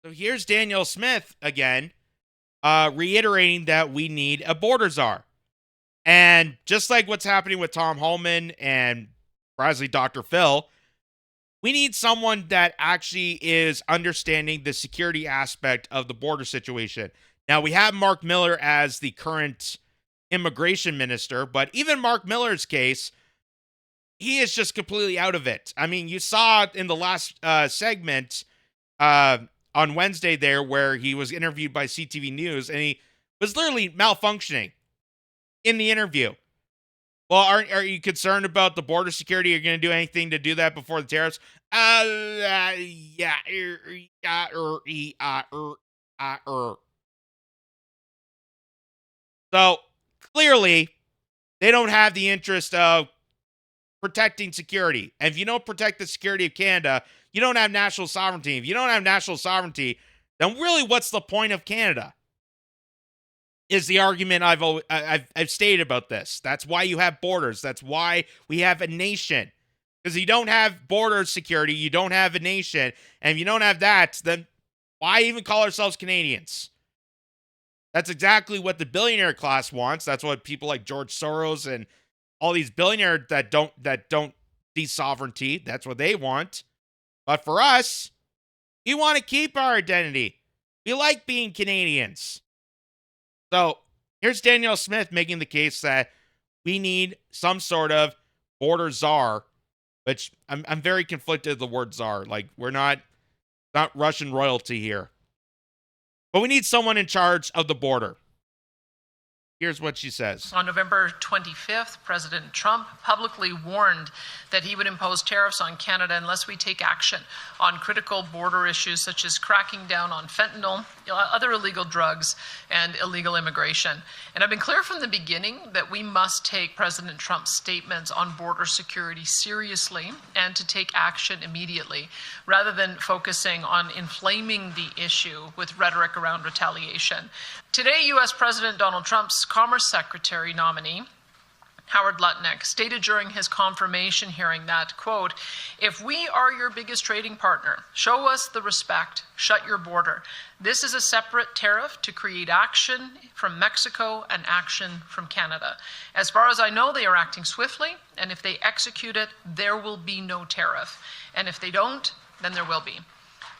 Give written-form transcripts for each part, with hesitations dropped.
So here's Daniel Smith again, reiterating that we need a border czar. And just like what's happening with Tom Holman and Presley Dr. Phil, we need someone that actually is understanding the security aspect of the border situation. Now, we have Mark Miller as the current immigration minister, but even Mark Miller's case, he is just completely out of it. I mean, you saw in the last segment uh, on Wednesday there where he was interviewed by CTV News, and he was literally malfunctioning in the interview. Well, are you concerned about the border security? Are you going to do anything to do that before the tariffs? Yeah. So clearly, they don't have the interest of protecting security. And if you don't protect the security of Canada, you don't have national sovereignty. If you don't have national sovereignty, then really, what's the point of Canada? Is the argument I've stated about this. That's why you have borders. That's why we have a nation. Because you don't have border security, you don't have a nation, and if you don't have that, then why even call ourselves Canadians? That's exactly what the billionaire class wants. That's what people like George Soros and all these billionaires that don't see sovereignty. That's what they want. But for us, we want to keep our identity. We like being Canadians. So here's Danielle Smith making the case that we need some sort of border czar, which I'm very conflicted with the word czar. Like, we're not Russian royalty here. But we need someone in charge of the border. Here's what she says. On November 25th, President Trump publicly warned that he would impose tariffs on Canada unless we take action on critical border issues such as cracking down on fentanyl, other illegal drugs, and illegal immigration. And I've been clear from the beginning that we must take President Trump's statements on border security seriously and to take action immediately, rather than focusing on inflaming the issue with rhetoric around retaliation. Today, U.S. President Donald Trump's Commerce Secretary nominee, Howard Lutnick, stated during his confirmation hearing that, quote, "If we are your biggest trading partner, show us the respect, shut your border. This is a separate tariff to create action from Mexico and action from Canada. As far as I know, they are acting swiftly, and if they execute it, there will be no tariff. And if they don't, then there will be."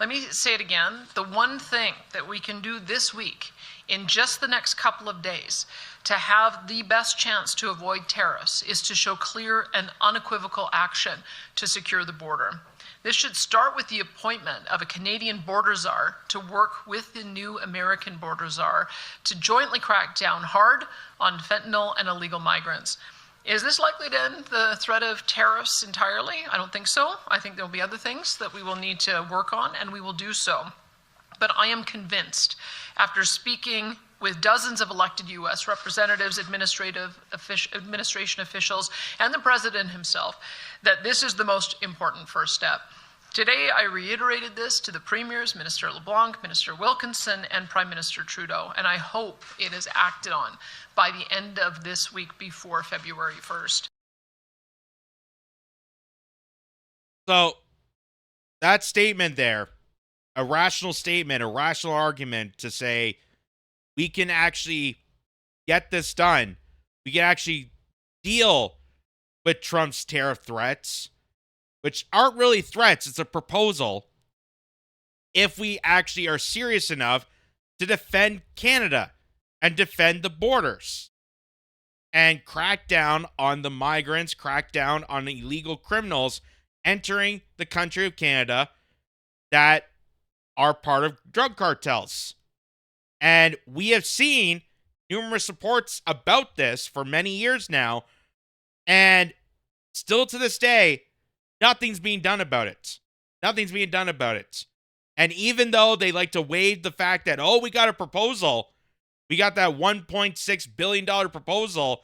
Let me say it again. The one thing that we can do this week, in just the next couple of days, to have the best chance to avoid tariffs is to show clear and unequivocal action to secure the border. This should start with the appointment of a Canadian border czar to work with the new American border czar to jointly crack down hard on fentanyl and illegal migrants. Is this likely to end the threat of tariffs entirely? I don't think so. I think there will be other things that we will need to work on, and we will do so. But I am convinced, after speaking with dozens of elected U.S. representatives, administration officials, and the president himself, that this is the most important first step. Today, I reiterated this to the premiers, Minister LeBlanc, Minister Wilkinson, and Prime Minister Trudeau, and I hope it is acted on by the end of this week before February 1st. So that statement there, a rational statement, a rational argument to say we can actually get this done. We can actually deal with Trump's tariff threats, which aren't really threats. It's a proposal. If we actually are serious enough to defend Canada and defend the borders and crack down on the migrants, crack down on the illegal criminals entering the country of Canada that are part of drug cartels. And we have seen numerous reports about this for many years now, and still to this day, nothing's being done about it. Nothing's being done about it. And even though they like to wave the fact that, oh, we got a proposal, we got that $1.6 billion proposal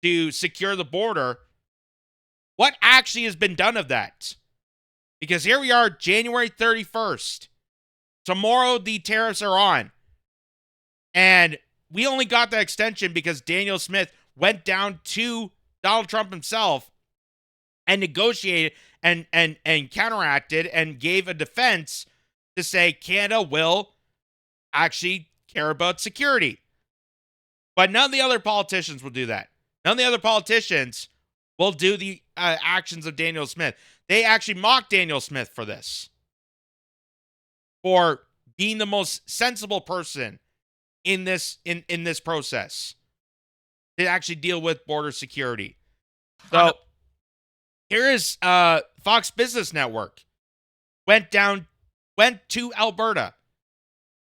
to secure the border, what actually has been done of that? Because here we are, January 31st. Tomorrow, the tariffs are on. And we only got that extension because Daniel Smith went down to Donald Trump himself and negotiated and counteracted and gave a defense to say Canada will actually care about security. But none of the other politicians will do that. None of the other politicians will do the actions of Daniel Smith. They actually mocked Daniel Smith for this, for being the most sensible person in this process to actually deal with border security. So here is Fox Business Network went to Alberta,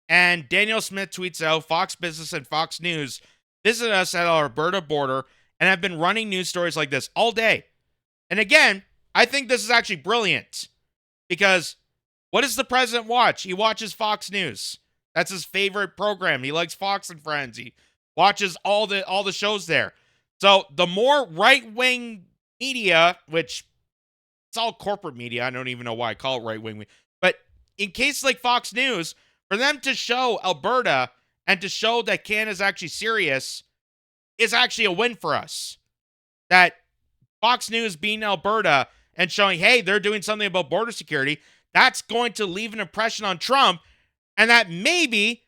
and Daniel Smith tweets out, Fox Business and Fox News visit us at our Alberta border and have been running news stories like this all day. And again, I think this is actually brilliant, because what does the president watch? He watches Fox News. That's his favorite program. He likes Fox and Friends. He watches all the shows there. So the more right-wing media, which it's all corporate media, I don't even know why I call it right-wing, but in cases like Fox News, for them to show Alberta and to show that Canada's actually serious is actually a win for us. That Fox News being Alberta and showing, hey, they're doing something about border security, that's going to leave an impression on Trump, and that maybe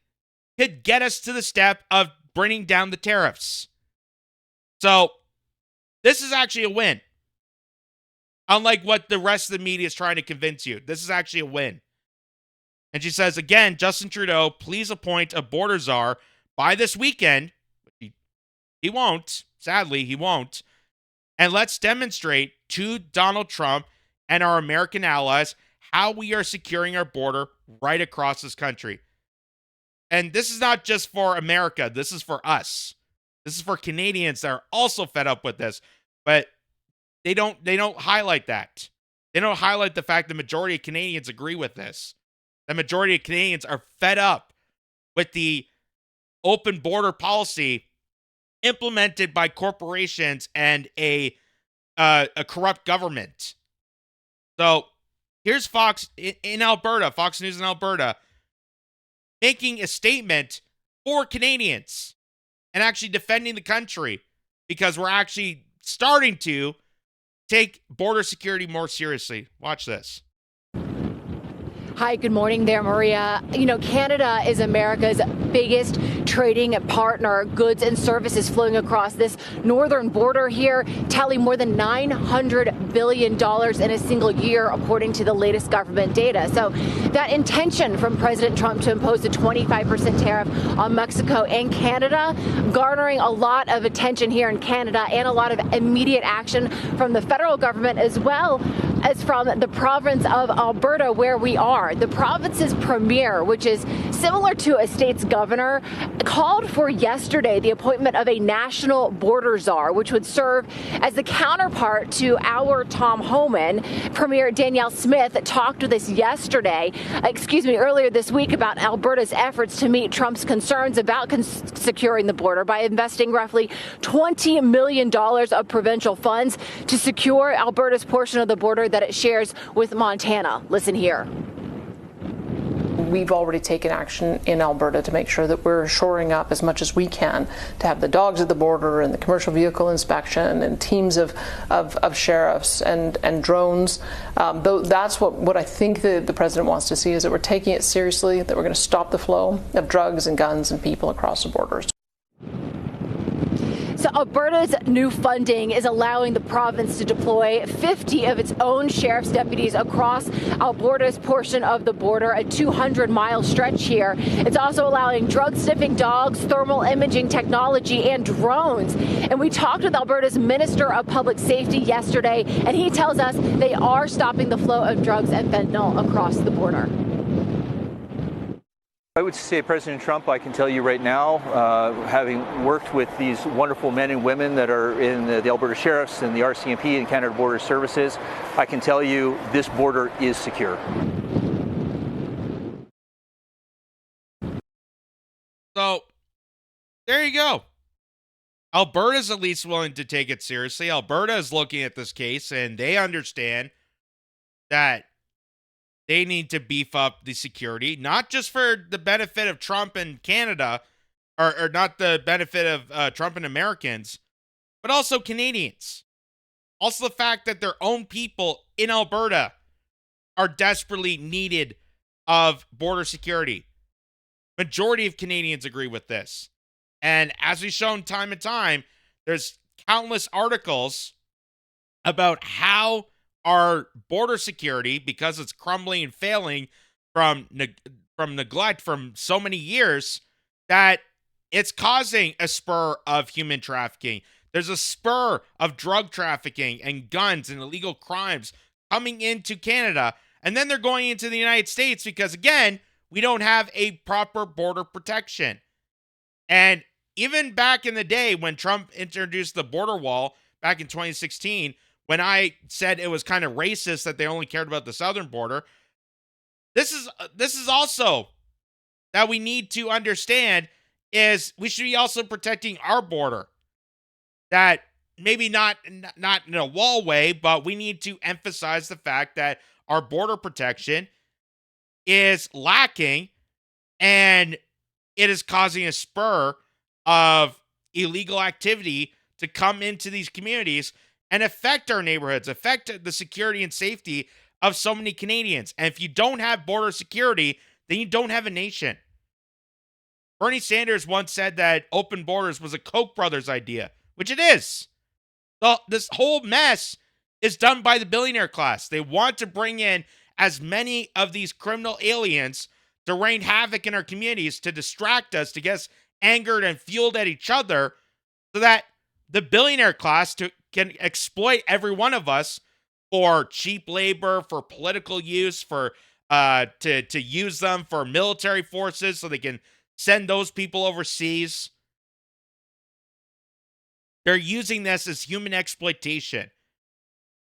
could get us to the step of bringing down the tariffs. So this is actually a win. Unlike what the rest of the media is trying to convince you, this is actually a win. And she says, again, Justin Trudeau, please appoint a border czar by this weekend. He won't. Sadly, he won't. And let's demonstrate to Donald Trump and our American allies how we are securing our border right across this country. And this is not just for America. This is for us. This is for Canadians that are also fed up with this. But they don't highlight that. They don't highlight the fact the majority of Canadians agree with this. The majority of Canadians are fed up with the open border policy implemented by corporations and a corrupt government. So here's Fox in Alberta, Fox News in Alberta, making a statement for Canadians and actually defending the country, because we're actually starting to take border security more seriously. Watch this. Hi, good morning there, Maria. You know, Canada is America's biggest trading partner. Goods and services flowing across this northern border here tally more than $900 billion in a single year, according to the latest government data. So that intention from President Trump to impose a 25% tariff on Mexico and Canada, garnering a lot of attention here in Canada and a lot of immediate action from the federal government, as well as from the province of Alberta, where we are. The province's premier, which is similar to a state's governor, called for yesterday the appointment of a national border czar, which would serve as the counterpart to our Tom Homan. Premier Danielle Smith talked with us earlier this week, about Alberta's efforts to meet Trump's concerns about securing the border by investing roughly $20 million of provincial funds to secure Alberta's portion of the border that it shares with Montana. Listen here. We've already taken action in Alberta to make sure that we're shoring up as much as we can to have the dogs at the border and the commercial vehicle inspection and teams of sheriffs and drones. That's what I think the president wants to see, is that we're taking it seriously, that we're going to stop the flow of drugs and guns and people across the borders. So Alberta's new funding is allowing the province to deploy 50 of its own sheriff's deputies across Alberta's portion of the border, a 200-mile stretch here. It's also allowing drug-sniffing dogs, thermal imaging technology, and drones. And we talked with Alberta's Minister of Public Safety yesterday, and he tells us they are stopping the flow of drugs and fentanyl across the border. I would say President Trump, I can tell you right now, having worked with these wonderful men and women that are in the Alberta Sheriffs and the RCMP and Canada Border Services, I can tell you this border is secure. So there you go. Alberta's at least willing to take it seriously. Alberta is looking at this case and they understand that they need to beef up the security, not just for the benefit of Trump and Canada, or not the benefit of Trump and Americans, but also Canadians. Also the fact that their own people in Alberta are desperately needed of border security. Majority of Canadians agree with this. And as we've shown time and time, there's countless articles about how our border security, because it's crumbling and failing from neglect from so many years, that it's causing a spur of human trafficking. There's a spur of drug trafficking and guns and illegal crimes coming into Canada. And then they're going into the United States because, again, we don't have a proper border protection. And even back in the day when Trump introduced the border wall back in 2016, when I said it was kind of racist that they only cared about the southern border, this is also that we need to understand is we should be also protecting our border. That maybe not in a wall way, but we need to emphasize the fact that our border protection is lacking and it is causing a spur of illegal activity to come into these communities and affect our neighborhoods, affect the security and safety of so many Canadians. And if you don't have border security, then you don't have a nation. Bernie Sanders once said that open borders was a Koch brothers idea, which it is. This whole mess is done by the billionaire class. They want to bring in as many of these criminal aliens to rain havoc in our communities, to distract us, to get us angered and fueled at each other, so that the billionaire class can exploit every one of us for cheap labor, for political use, for to use them for military forces so they can send those people overseas. They're using this as human exploitation.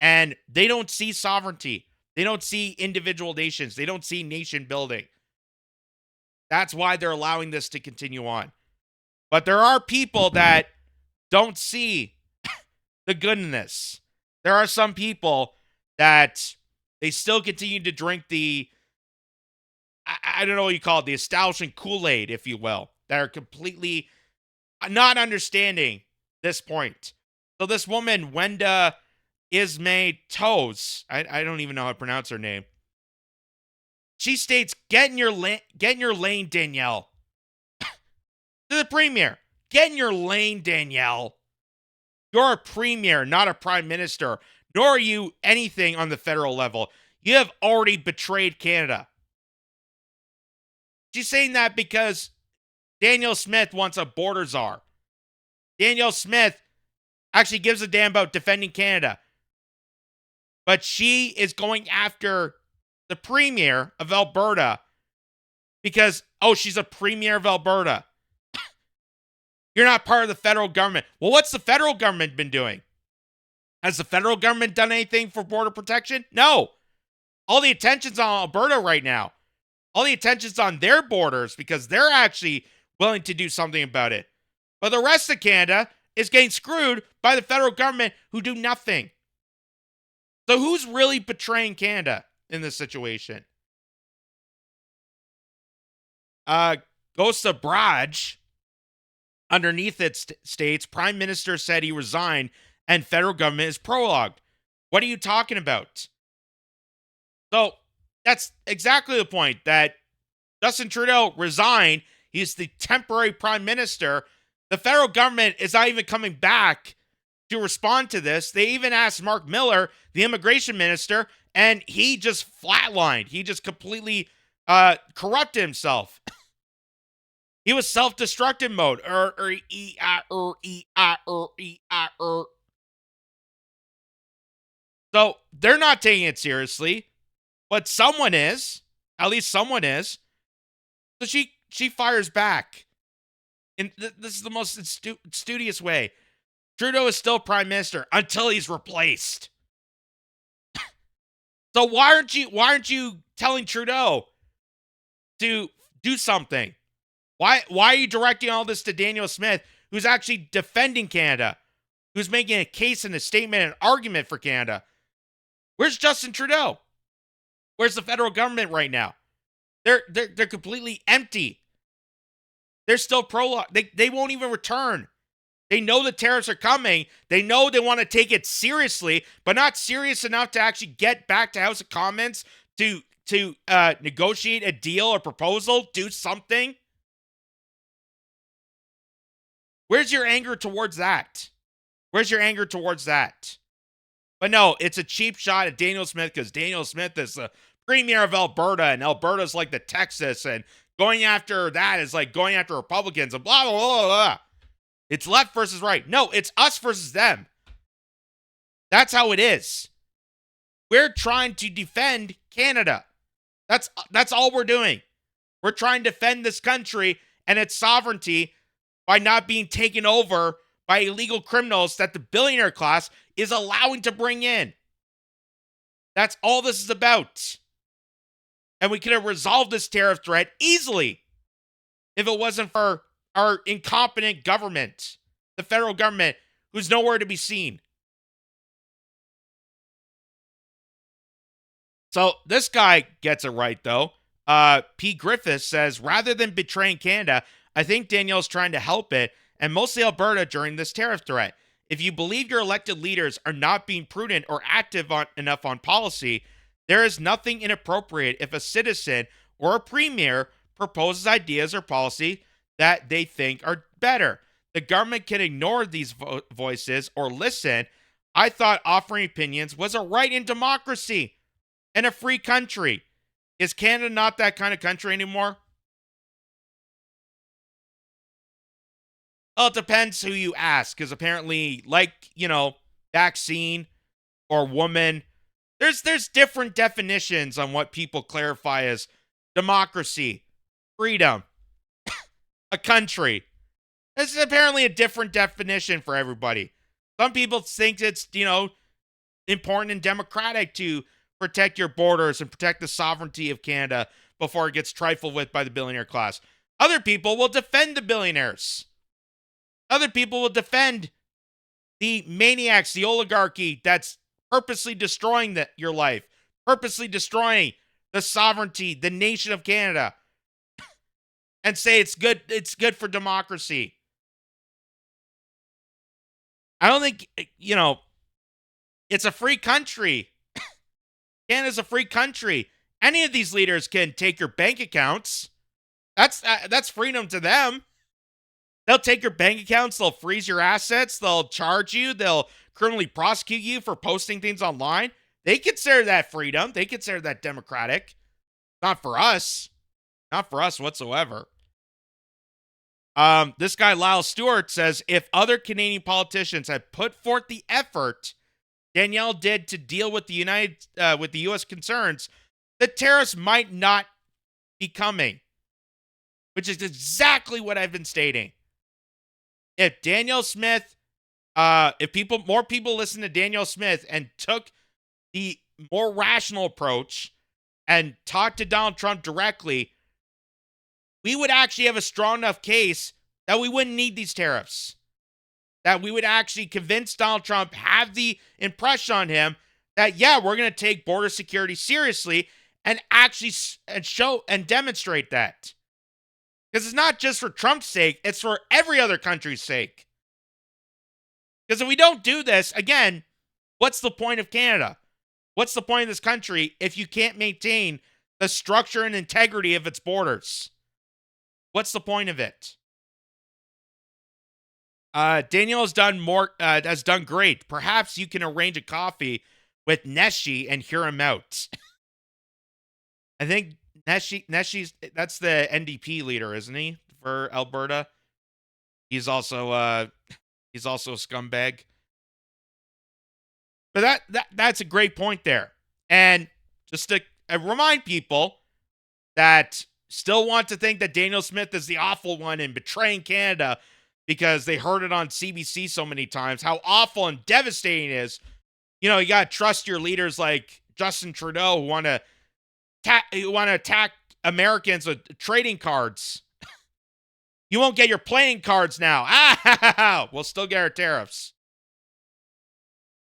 And they don't see sovereignty. They don't see individual nations. They don't see nation building. That's why they're allowing this to continue on. But there are people that don't see the good in this. There are some people that they still continue to drink the, I don't know what you call it, the establishment Kool-Aid, if you will, that are completely not understanding this point. So this woman, Wenda Ismay Toes, I don't even know how to pronounce her name. She states, get in your lane, Danielle. To the premier, get in your lane, Danielle. You're a premier, not a prime minister, nor are you anything on the federal level. You have already betrayed Canada. She's saying that because Danielle Smith wants a border czar. Danielle Smith actually gives a damn about defending Canada. But she is going after the premier of Alberta because, oh, she's a premier of Alberta. You're not part of the federal government. Well, what's the federal government been doing? Has the federal government done anything for border protection? No. All the attention's on Alberta right now. All the attention's on their borders because they're actually willing to do something about it. But the rest of Canada is getting screwed by the federal government who do nothing. So who's really betraying Canada in this situation? Goes to Braj. Underneath it states, Prime Minister said he resigned and federal government is prologued. What are you talking about? So that's exactly the point, that Justin Trudeau resigned. He's the temporary prime minister. The federal government is not even coming back to respond to this. They even asked Mark Miller, the immigration minister, and he just flatlined. He just completely corrupted himself. He was self-destructive mode. So they're not taking it seriously, but someone is. At least someone is. So she fires back. And this is the most studious way. Trudeau is still prime minister until he's replaced. So why aren't you telling Trudeau to do something? Why are you directing all this to Danielle Smith, who's actually defending Canada, who's making a case and a statement and argument for Canada? Where's Justin Trudeau? Where's the federal government right now? They're completely empty. They're still prologue. They won't even return. They know the tariffs are coming. They know they want to take it seriously, but not serious enough to actually get back to House of Commons to to negotiate a deal or proposal, do something. Where's your anger towards that? Where's your anger towards that? But no, it's a cheap shot at Daniel Smith because Daniel Smith is the premier of Alberta, and Alberta's like the Texas, and going after that is like going after Republicans and blah, blah, blah, blah. It's left versus right. No, it's us versus them. That's how it is. We're trying to defend Canada. That's all we're doing. We're trying to defend this country and its sovereignty by not being taken over by illegal criminals that the billionaire class is allowing to bring in. That's all this is about. And we could have resolved this tariff threat easily if it wasn't for our incompetent government, the federal government, who's nowhere to be seen. So this guy gets it right, though. P. Griffiths says, rather than betraying Canada, I think Danielle's trying to help it, and mostly Alberta during this tariff threat. If you believe your elected leaders are not being prudent or active enough on policy, there is nothing inappropriate if a citizen or a premier proposes ideas or policy that they think are better. The government can ignore these voices or listen. I thought offering opinions was a right in democracy and a free country. Is Canada not that kind of country anymore? Well, it depends who you ask, because apparently, like, vaccine or woman, there's different definitions on what people clarify as democracy, freedom, a country. This is apparently a different definition for everybody. Some people think it's, important and democratic to protect your borders and protect the sovereignty of Canada before it gets trifled with by the billionaire class. Other people will defend the billionaires. Other people will defend the maniacs, the oligarchy that's purposely destroying your life, purposely destroying the sovereignty, the nation of Canada, and say it's good for democracy. I don't think, it's a free country. Canada's a free country. Any of these leaders can take your bank accounts. That's freedom to them. They'll take your bank accounts. They'll freeze your assets. They'll charge you. They'll criminally prosecute you for posting things online. They consider that freedom. They consider that democratic. Not for us. Not for us whatsoever. This guy, Lyle Stewart, says, if other Canadian politicians had put forth the effort Danielle did to deal with the U.S. concerns, the tariffs might not be coming. Which is exactly what I've been stating. If Danielle Smith, more people listen to Danielle Smith and took the more rational approach and talked to Donald Trump directly, we would actually have a strong enough case that we wouldn't need these tariffs. That we would actually convince Donald Trump, have the impression on him that, yeah, we're going to take border security seriously and actually show and demonstrate that. Because it's not just for Trump's sake, it's for every other country's sake. Because if we don't do this, again, what's the point of Canada? What's the point of this country if you can't maintain the structure and integrity of its borders? What's the point of it? Daniel has done great. Perhaps you can arrange a coffee with Neshi and hear him out. I think Neshi's that's the NDP leader, isn't he, for Alberta? He's also a scumbag. But that's a great point there. And just to remind people that still want to think that Daniel Smith is the awful one and betraying Canada because they heard it on CBC so many times, how awful and devastating it is. You got to trust your leaders like Justin Trudeau who want to attack Americans with trading cards. You won't get your playing cards now. We'll still get our tariffs.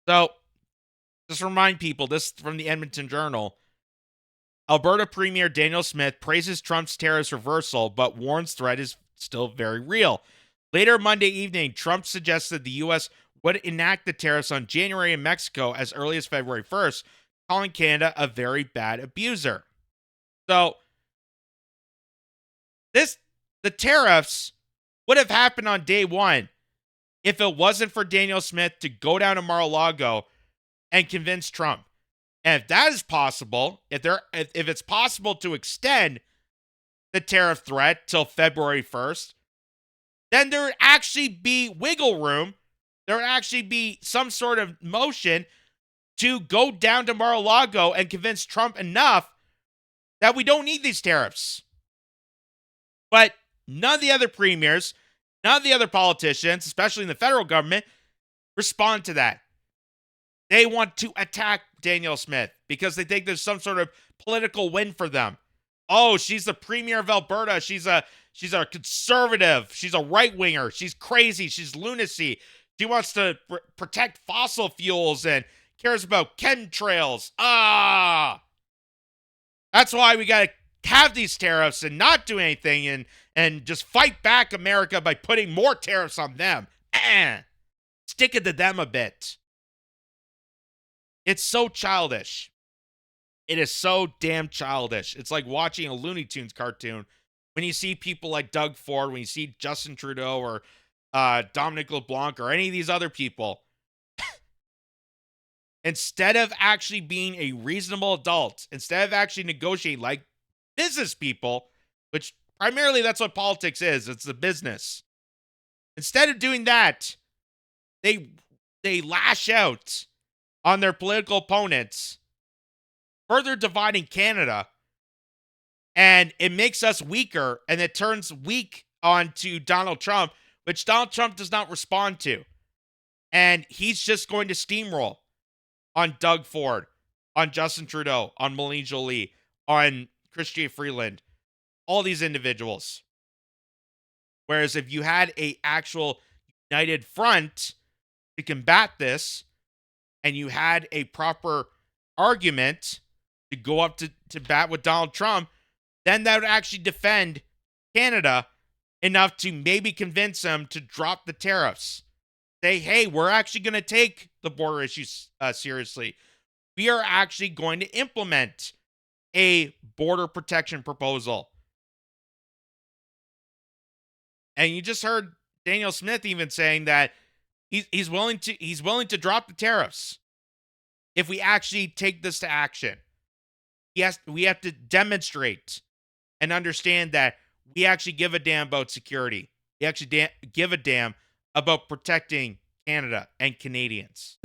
So, just remind people, this from the Edmonton Journal. Alberta Premier Daniel Smith praises Trump's tariffs reversal, but warns threat is still very real. Later Monday evening, Trump suggested the U.S. would enact the tariffs on January in Mexico as early as February 1st, calling Canada a very bad abuser. So the tariffs would have happened on day one if it wasn't for Daniel Smith to go down to Mar-a-Lago and convince Trump. And if that is possible, if it's possible to extend the tariff threat till February 1st, then there would actually be wiggle room. There would actually be some sort of motion to go down to Mar-a-Lago and convince Trump enough that we don't need these tariffs. But none of the other premiers, none of the other politicians, especially in the federal government, respond to that. They want to attack Daniel Smith because they think there's some sort of political win for them. Oh, she's the premier of Alberta. She's a conservative. She's a right-winger. She's crazy. She's lunacy. She wants to protect fossil fuels and cares about chemtrails. That's why we got to have these tariffs and not do anything and just fight back America by putting more tariffs on them. Stick it to them a bit. It's so childish. It is so damn childish. It's like watching a Looney Tunes cartoon when you see people like Doug Ford, when you see Justin Trudeau or Dominic LeBlanc or any of these other people. Instead of actually being a reasonable adult, instead of actually negotiating like business people, which primarily that's what politics is, it's the business. Instead of doing that, they lash out on their political opponents, further dividing Canada, and it makes us weaker, and it turns weak onto Donald Trump, which Donald Trump does not respond to. And he's just going to steamroll on Doug Ford, on Justin Trudeau, on Melanie Joly, on Chrystia Freeland, all these individuals. Whereas if you had a actual united front to combat this, and you had a proper argument to go up to bat with Donald Trump, then that would actually defend Canada enough to maybe convince them to drop the tariffs. Say, hey, we're actually going to take the border issues seriously. We are actually going to implement a border protection proposal. And you just heard Daniel Smith even saying that he's willing to drop the tariffs if we actually take this to action. We have to demonstrate and understand that we actually give a damn about security. We actually give a damn about protecting Canada and Canadians.